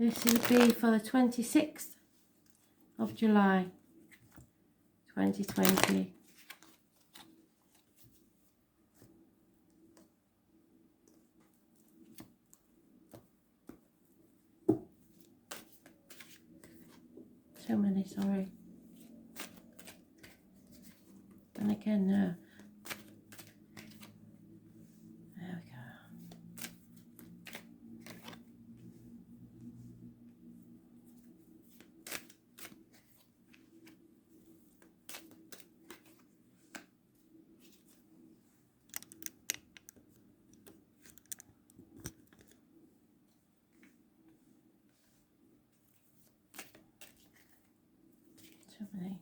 This will be for the 26th of July 2020. Too many, sorry. And again, no. There we go. Too many.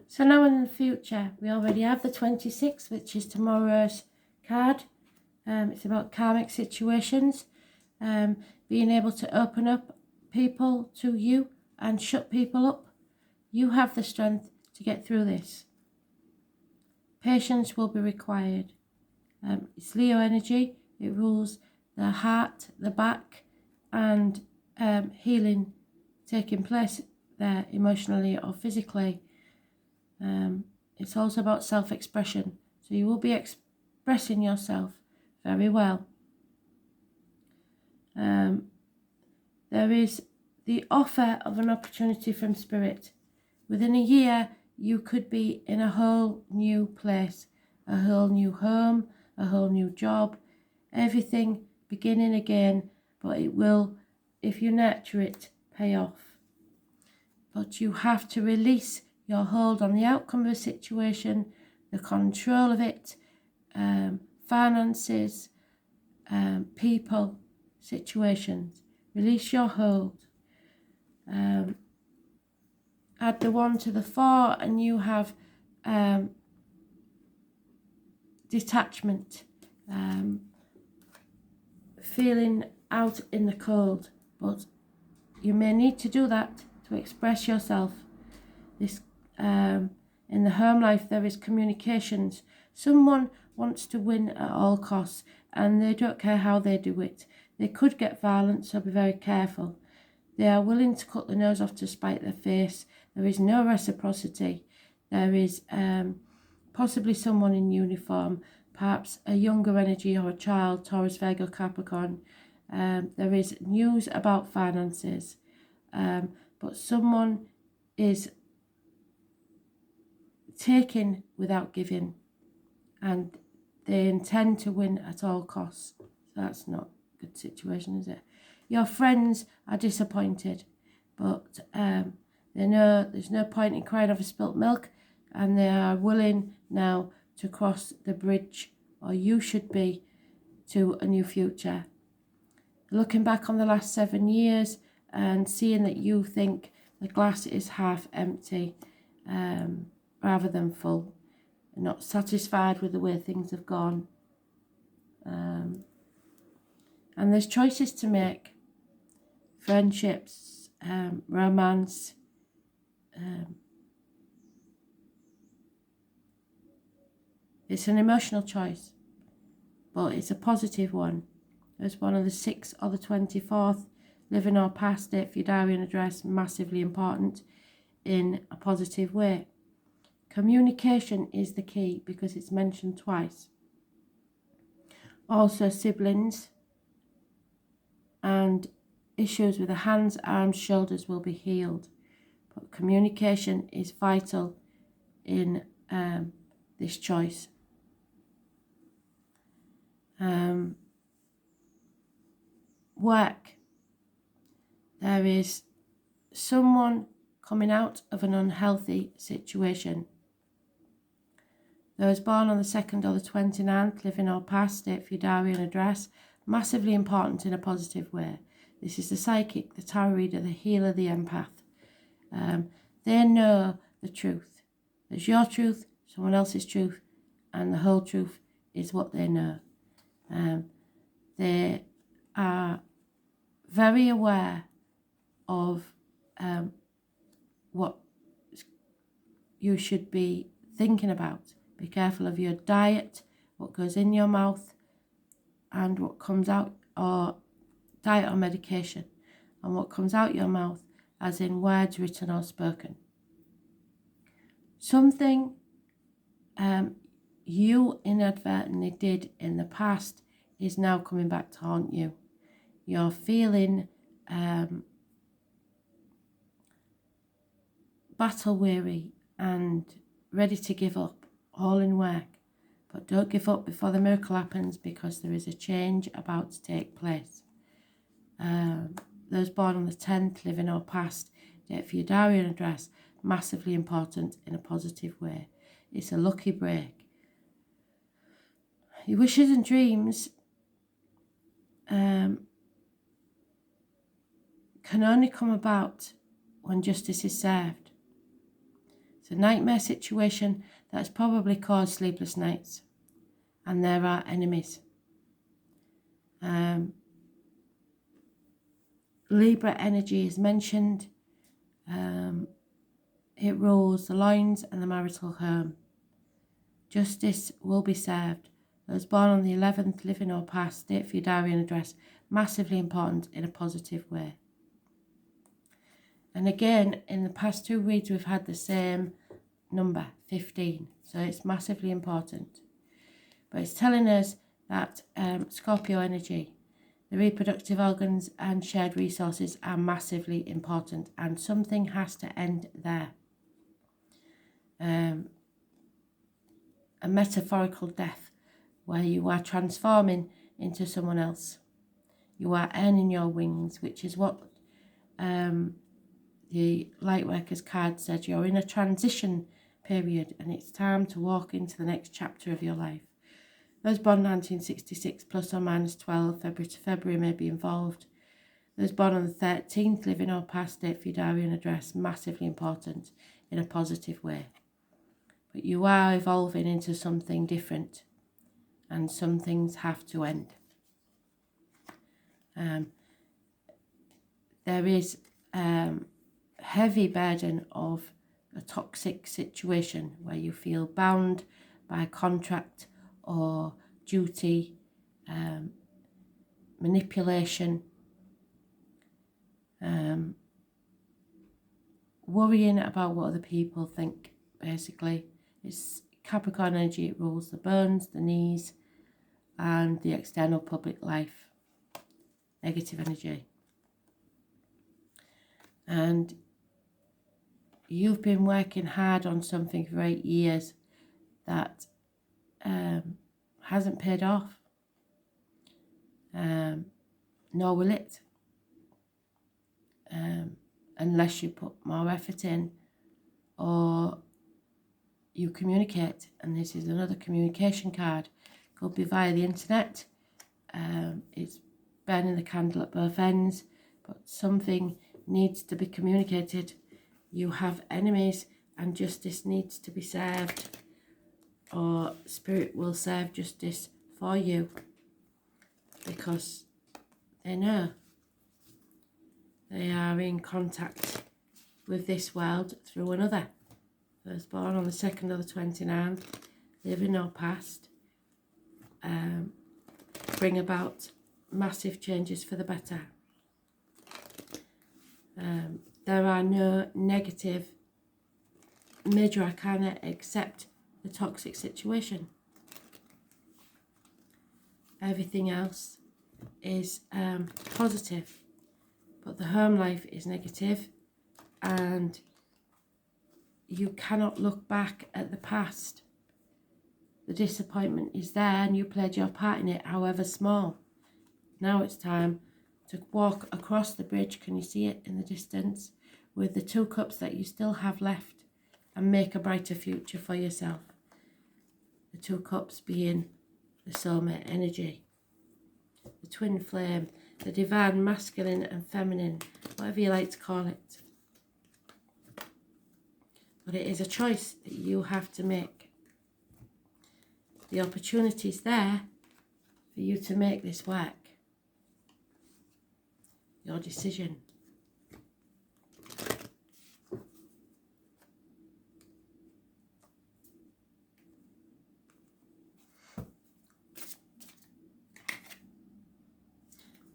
So now in the future, we already have the 26th, which is tomorrow's card. It's about karmic situations, being able to open up people to you and shut people up. You have the strength to get through this. Patience will be required. It's Leo energy. It rules the heart, the back, and healing taking place there emotionally or physically. It's also about self-expression. So you will be expressing yourself very well. There is the offer of an opportunity from Spirit. Within a year, you could be in a whole new place, a whole new home, a whole new job, everything beginning again, but it will, if you nurture it, pay off. But you have to release your hold on the outcome of a situation, the control of it, finances, people, situations. Release your hold. Add the 1 to the 4 and you have detachment, feeling out in the cold. But you may need to do that to express yourself. This in the home life, there is communications. Someone wants to win at all costs and they don't care how they do it. They could get violent, so be very careful. They are willing to cut the nose off to spite their face. There is no reciprocity. There is possibly someone in uniform, perhaps a younger energy or a child, Taurus, Virgo, Capricorn. There is news about finances, but someone is taking without giving, and they intend to win at all costs. So that's not a good situation, is it? Your friends are disappointed, but they know there's no point in crying over spilt milk, and they are willing now to cross the bridge, or you should be, to a new future. Looking back on the last 7 years and seeing that you think the glass is half empty, rather than full, not satisfied with the way things have gone. And there's choices to make. Friendships, romance, it's an emotional choice, but it's a positive one. There's one of the 6th or the 24th, living or past date for your diary and address, massively important in a positive way. Communication is the key because it's mentioned twice. Also siblings, and issues with the hands, arms, shoulders will be healed. But communication is vital in this choice. Work. There is someone coming out of an unhealthy situation. Those born on the 2nd or the 29th, living or past, date for your diary and address, massively important in a positive way. This is the psychic, the tarot reader, the healer, the empath. They know the truth. There's your truth, someone else's truth, and the whole truth is what they know. They are very aware of what you should be thinking about. Be careful of your diet, what goes in your mouth and what comes out, or diet or medication, and what comes out your mouth, as in words written or spoken. Something you inadvertently did in the past is now coming back to haunt you. You're feeling battle weary and ready to give up, all in work. But don't give up before the miracle happens, because there is a change about to take place. Those born on the 10th, living or past, date for your diary and address, massively important in a positive way. It's a lucky break. Your wishes and dreams can only come about when justice is served. It's a nightmare situation that has probably caused sleepless nights, and there are enemies. Libra energy is mentioned. It rules the loins and the marital home. Justice will be served. Those born on the 11th, living or past, date for your diary and address, massively important in a positive way. And again, in the past 2 reads, we've had the same number, 15. So it's massively important. But it's telling us that Scorpio energy, the reproductive organs and shared resources are massively important, and something has to end there. A metaphorical death where you are transforming into someone else. You are earning your wings, which is what the Lightworkers card said. You're in a transition period and it's time to walk into the next chapter of your life. Those born 1966 plus or minus 12, February to February may be involved. Those born on the 13th, living or past, date for your diary and address, massively important in a positive way. But you are evolving into something different, and some things have to end. There is heavy burden of a toxic situation where you feel bound by contract or duty, manipulation, worrying about what other people think, basically. It's Capricorn energy, it rules the bones, the knees, and the external public life. Negative energy. And you've been working hard on something for 8 years that hasn't paid off, nor will it, unless you put more effort in or you communicate. And this is another communication card. Could be via the internet. It's burning the candle at both ends, but something needs to be communicated. You have enemies and justice needs to be served, or spirit will serve justice for you, because they know they are in contact with this world through another. Those born on the 2nd or the 29th, living or past, bring about massive changes for the better. There are no negative major arcana except the toxic situation. Everything else is positive. but the home life is negative, and you cannot look back at the past. The disappointment is there and you played your part in it, however small. Now it's time to walk across the bridge, can you see it in the distance, with the 2 cups that you still have left, and make a brighter future for yourself. The 2 cups being the soulmate energy, the twin flame, the divine masculine and feminine, whatever you like to call it. But it is a choice that you have to make. The opportunity is there for you to make this work. Your decision.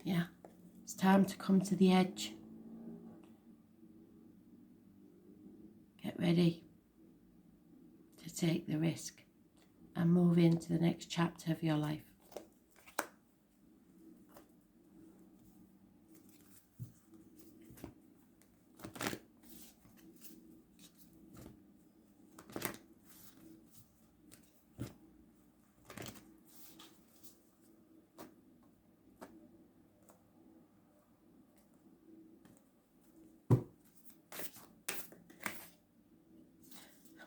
Yeah, it's time to come to the edge. Get ready to take the risk and move into the next chapter of your life.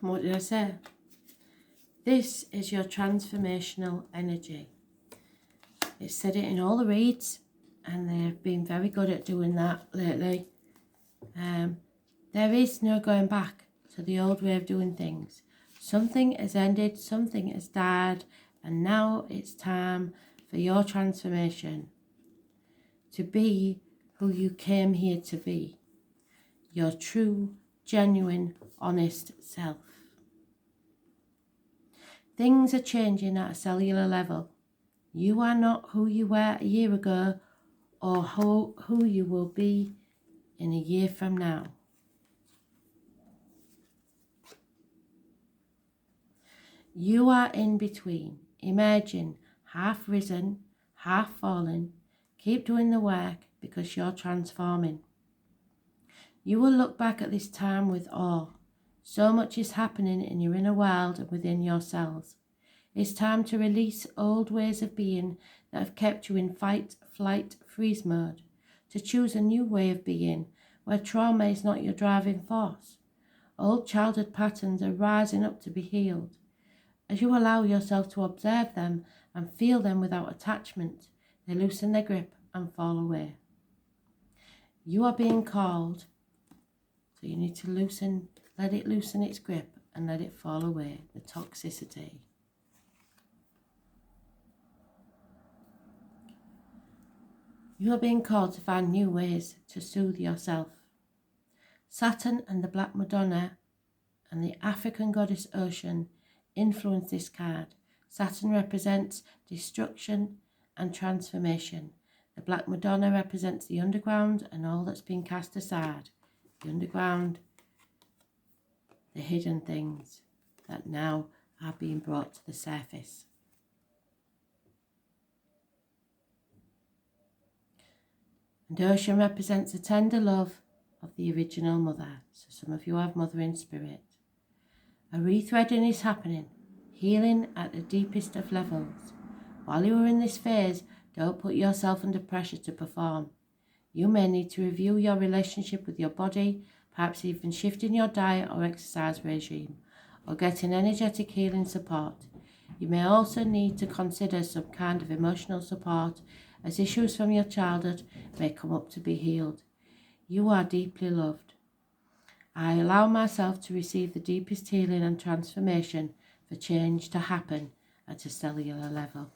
And what did I say? This is your transformational energy. It said it in all the reads, and they've been very good at doing that lately. There is no going back to the old way of doing things. Something has ended, something has died, and now it's time for your transformation. To be who you came here to be. Your true, genuine, honest self. Things are changing at a cellular level. You are not who you were a year ago or who you will be in a year from now. You are in between, emerging, half risen, half fallen. Keep doing the work because you're transforming. You will look back at this time with awe. So much is happening in your inner world and within yourselves. It's time to release old ways of being that have kept you in fight, flight, freeze mode. To choose a new way of being where trauma is not your driving force. Old childhood patterns are rising up to be healed. As you allow yourself to observe them and feel them without attachment, they loosen their grip and fall away. You are being called, so you need to let it loosen its grip and let it fall away, the toxicity. You are being called to find new ways to soothe yourself. Saturn and the Black Madonna and the African goddess Ocean influence this card. Saturn represents destruction and transformation. The Black Madonna represents the underground and all that's been cast aside. The underground, the hidden things that now are being brought to the surface. And Ocean represents the tender love of the original mother. So some of you have mother in spirit. A rethreading is happening, healing at the deepest of levels. While you are in this phase, don't put yourself under pressure to perform. You may need to review your relationship with your body, perhaps even shifting your diet or exercise regime, or getting energetic healing support. You may also need to consider some kind of emotional support, as issues from your childhood may come up to be healed. You are deeply loved. I allow myself to receive the deepest healing and transformation for change to happen at a cellular level.